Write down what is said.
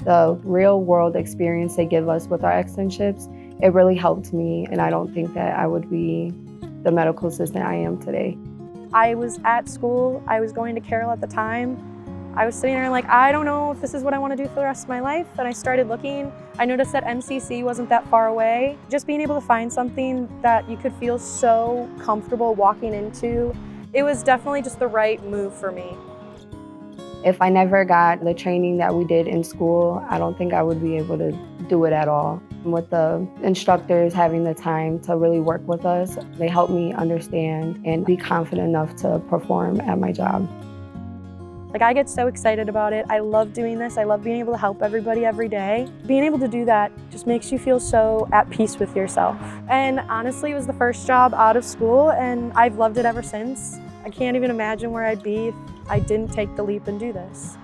The real world experience they give us with our externships, it really helped me, and I don't think that I would be the medical assistant I am today. I was at school, I was going to Carroll at the time. I was sitting there like, I don't know if this is what I want to do for the rest of my life. And I started looking. I noticed that MCC wasn't that far away. Just being able to find something that you could feel so comfortable walking into, it was definitely just the right move for me. If I never got the training that we did in school, I don't think I would be able to do it at all. With the instructors having the time to really work with us, they helped me understand and be confident enough to perform at my job. Like, I get so excited about it. I love doing this. I love being able to help everybody every day. Being able to do that just makes you feel so at peace with yourself. And honestly, it was the first job out of school, and I've loved it ever since. I can't even imagine where I'd be if I didn't take the leap and do this.